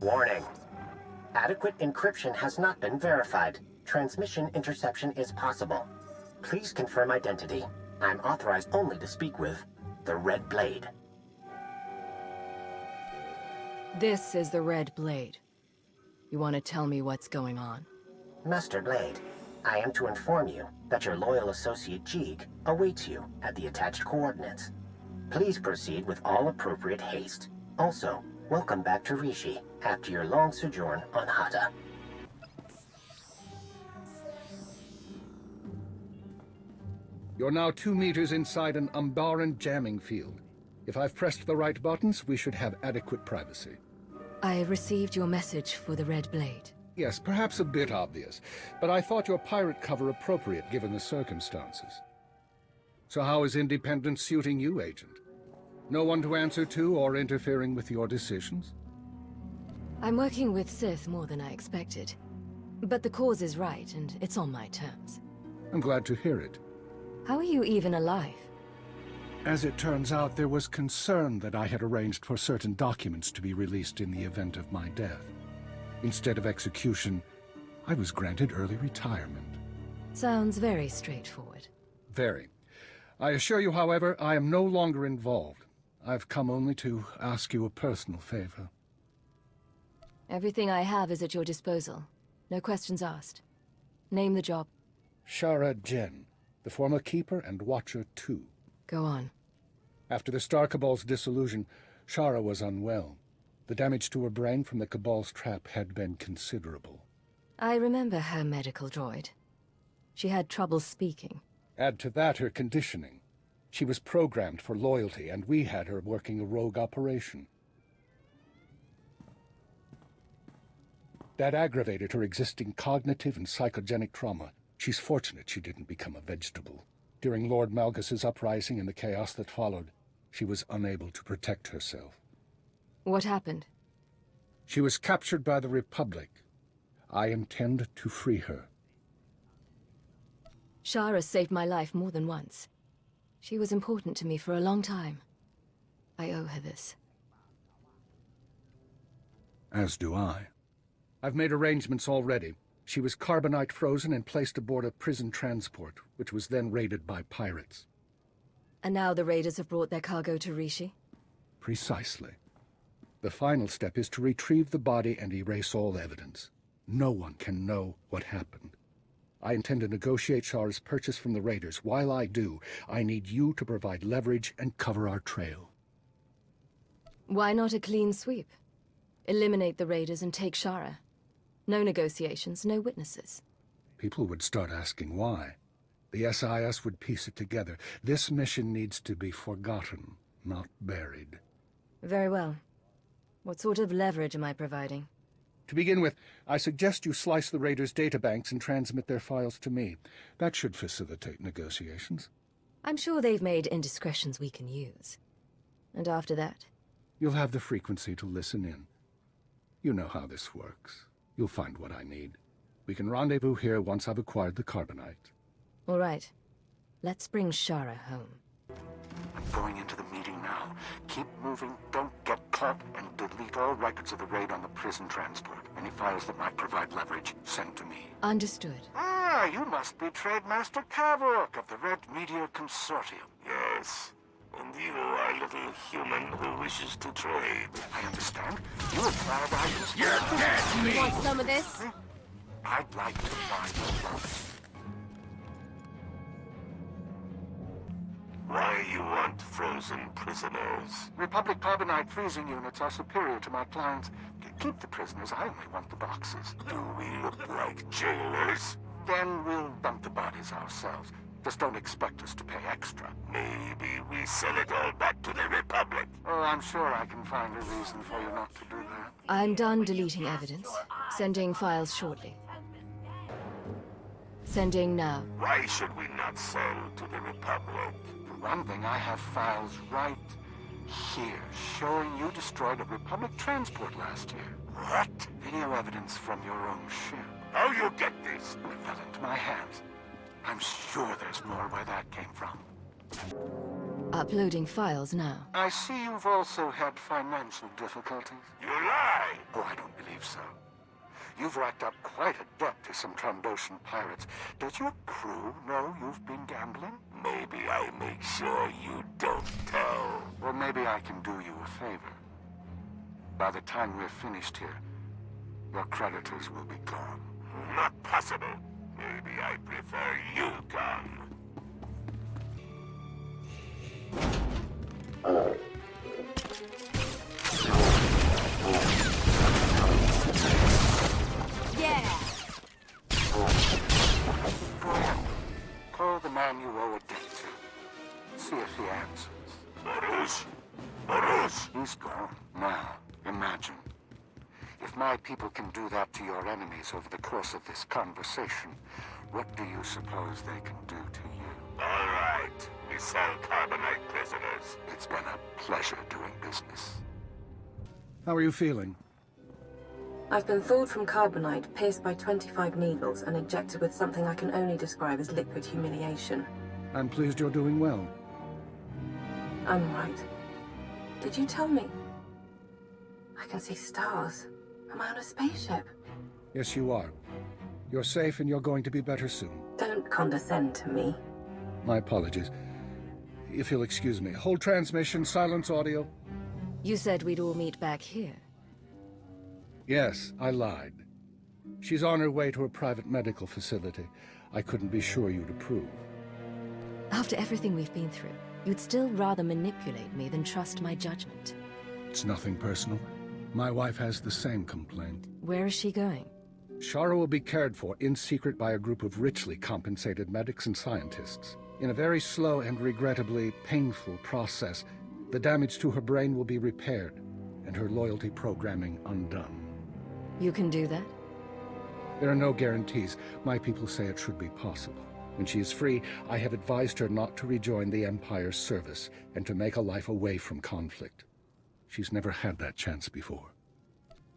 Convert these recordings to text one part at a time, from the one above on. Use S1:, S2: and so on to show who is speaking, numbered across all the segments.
S1: Warning. Adequate encryption has not been verified. Transmission interception is possible. Please confirm identity. I'm authorized only to speak with the Red Blade.
S2: This is the Red Blade. You want to tell me what's going on?
S1: Master Blade, I am to inform you that your loyal associate Jeeg awaits you at the attached coordinates. Please proceed with all appropriate haste. Also, welcome back to Rishi after your long sojourn on Hata.
S3: You're now 2 meters inside an Umbaran jamming field. If I've pressed the right buttons, we should have adequate privacy.
S2: I received your message for the Red Blade.
S3: Yes, perhaps a bit obvious, but I thought your pirate cover appropriate given the circumstances. So how is independence suiting you, Agent? No one to answer to or interfering with your decisions?
S2: I'm working with Sith more than I expected. But the cause is right, and it's on my terms.
S3: I'm glad to hear it.
S2: How are you even alive?
S3: As it turns out, there was concern that I had arranged for certain documents to be released in the event of my death. Instead of execution, I was granted early retirement.
S2: Sounds very straightforward.
S3: Very. I assure you, however, I am no longer involved. I've come only to ask you a personal favor.
S2: Everything I have is at your disposal. No questions asked. Name the job.
S3: Shara Jen, the former Keeper and Watcher 2.
S2: Go on.
S3: After the Star Cabal's dissolution, Shara was unwell. The damage to her brain from the Cabal's trap had been considerable.
S2: I remember her medical droid. She had trouble speaking.
S3: Add to that her conditioning. She was programmed for loyalty, and we had her working a rogue operation. That aggravated her existing cognitive and psychogenic trauma. She's fortunate she didn't become a vegetable. During Lord Malgus's uprising and the chaos that followed, she was unable to protect herself.
S2: What happened?
S3: She was captured by the Republic. I intend to free her.
S2: Shara saved my life more than once. She was important to me for a long time. I owe her this.
S3: As do I. I've made arrangements already. She was carbonite frozen and placed aboard a prison transport, which was then raided by pirates.
S2: And now the raiders have brought their cargo to Rishi?
S3: Precisely. The final step is to retrieve the body and erase all evidence. No one can know what happened. I intend to negotiate Shara's purchase from the raiders. While I do, I need you to provide leverage and cover our trail.
S2: Why not a clean sweep? Eliminate the raiders and take Shara. No negotiations, no witnesses.
S3: People would start asking why. The SIS would piece it together. This mission needs to be forgotten, not buried.
S2: Very well. What sort of leverage am I providing?
S3: To begin with, I suggest you slice the raiders' databanks and transmit their files to me. That should facilitate negotiations.
S2: I'm sure they've made indiscretions we can use. And after that?
S3: You'll have the frequency to listen in. You know how this works. You'll find what I need. We can rendezvous here once I've acquired the carbonite.
S2: All right. Let's bring Shara home.
S4: I'm going into the meeting now. Keep moving, don't get caught, and delete all records of the raid on the prison transport. Any files that might provide leverage, send to me.
S2: Understood.
S4: Ah, you must be Trademaster Kavok of the Red Meteor Consortium. Yes. And you are a little human who wishes to trade. I understand. You acquired items.
S5: You're dead, me!
S2: Want some of this?
S4: I'd like to buy your boat. Why you want frozen prisoners? Republic carbonite freezing units are superior to my clients. Keep the prisoners, I only want the boxes. Do we look like jailers? Then we'll dump the bodies ourselves. Just don't expect us to pay extra. Maybe we sell it all back to the Republic. Oh, I'm sure I can find a reason for you not to do that.
S2: I'm done deleting evidence. Sending files shortly. Sending now.
S4: Why should we not sell to the Republic? For one thing, I have files right here showing you destroyed a Republic transport last year. What? Video evidence from your own ship. How you get this? It fell into my hands. I'm sure there's more where that came from.
S2: Uploading files now.
S4: I see you've also had financial difficulties. You lie! Oh, I don't believe so. You've racked up quite a debt to some Trandoshan pirates. Does your crew know you've been gambling? Maybe I make sure you don't tell. Or maybe I can do you a favor. By the time we're finished here, your creditors will be gone. Not possible. Maybe I prefer you gone.
S2: Yeah!
S4: Go ahead. Call the man you owe a debt to. See if he answers. Baruch! Baruch! He's gone. Now, imagine. If my people can do that to your enemies over the course of this conversation, what do you suppose they can do to you? All right. We sell carbonite prisoners. It's been a pleasure doing business.
S3: How are you feeling?
S5: I've been thawed from carbonite, pierced by 25 needles, and injected with something I can only describe as liquid humiliation.
S3: I'm pleased you're doing well.
S5: I'm right. Did you tell me? I can see stars. Am I on a spaceship?
S3: Yes, you are. You're safe and you're going to be better soon.
S5: Don't condescend to me.
S3: My apologies. If you'll excuse me. Hold transmission, silence audio.
S2: You said we'd all meet back here.
S3: Yes, I lied. She's on her way to a private medical facility. I couldn't be sure you'd approve.
S2: After everything we've been through, you'd still rather manipulate me than trust my judgment.
S3: It's nothing personal. My wife has the same complaint.
S2: Where is she going?
S3: Shara will be cared for in secret by a group of richly compensated medics and scientists. In a very slow and regrettably painful process, the damage to her brain will be repaired, and her loyalty programming undone.
S2: You can do that?
S3: There are no guarantees. My people say it should be possible. When she is free, I have advised her not to rejoin the Empire's service and to make a life away from conflict. She's never had that chance before.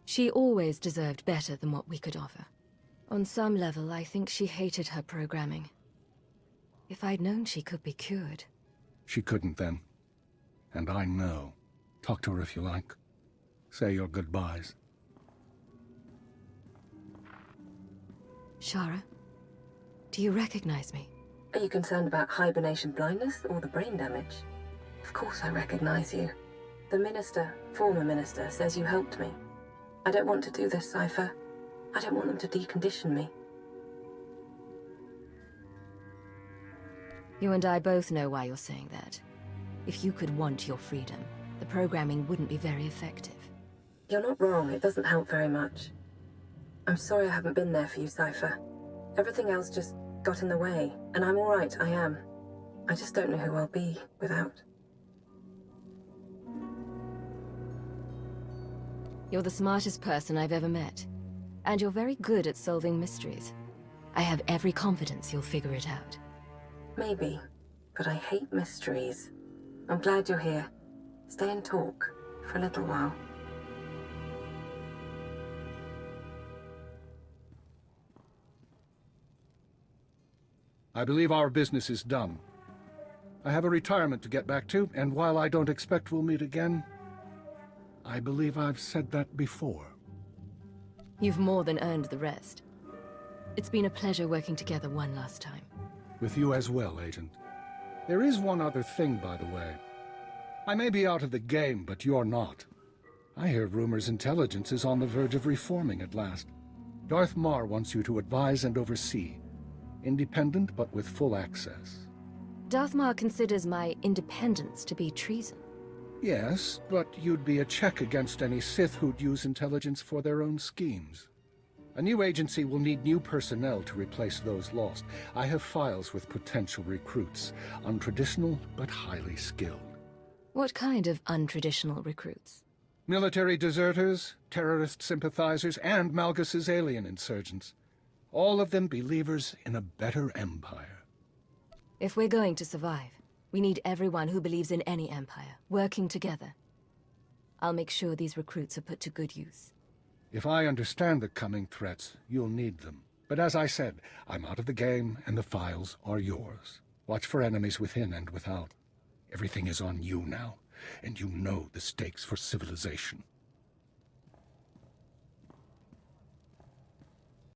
S2: She always deserved better than what we could offer. On some level, I think she hated her programming. If I'd known she could be cured.
S3: She couldn't then. And I know. Talk to her if you like. Say your goodbyes.
S2: Shara, do you recognize me?
S5: Are you concerned about hibernation blindness or the brain damage? Of course I recognize you. The minister, former minister, says you helped me. I don't want to do this, Cypher. I don't want them to decondition me.
S2: You and I both know why you're saying that. If you could want your freedom, the programming wouldn't be very effective.
S5: You're not wrong. It doesn't help very much. I'm sorry I haven't been there for you, Cypher. Everything else just got in the way, and I'm all right, I am. I just don't know who I'll be without.
S2: You're the smartest person I've ever met. And you're very good at solving mysteries. I have every confidence you'll figure it out.
S5: Maybe, but I hate mysteries. I'm glad you're here. Stay and talk for a little while.
S3: I believe our business is done. I have a retirement to get back to, and while I don't expect we'll meet again, I believe I've said that before.
S2: You've more than earned the rest. It's been a pleasure working together one last time.
S3: With you as well, Agent. There is one other thing, by the way. I may be out of the game, but you're not. I hear rumors intelligence is on the verge of reforming at last. Darth Mar wants you to advise and oversee. Independent, but with full access.
S2: Darth Mar considers my independence to be treason.
S3: Yes, but you'd be a check against any Sith who'd use intelligence for their own schemes. A new agency will need new personnel to replace those lost. I have files with potential recruits, untraditional but highly skilled.
S2: What kind of untraditional recruits?
S3: Military deserters, terrorist sympathizers, and Malgus's alien insurgents. All of them believers in a better empire.
S2: If we're going to survive, we need everyone who believes in any empire, working together. I'll make sure these recruits are put to good use.
S3: If I understand the coming threats, you'll need them. But as I said, I'm out of the game, and the files are yours. Watch for enemies within and without. Everything is on you now, and you know the stakes for civilization.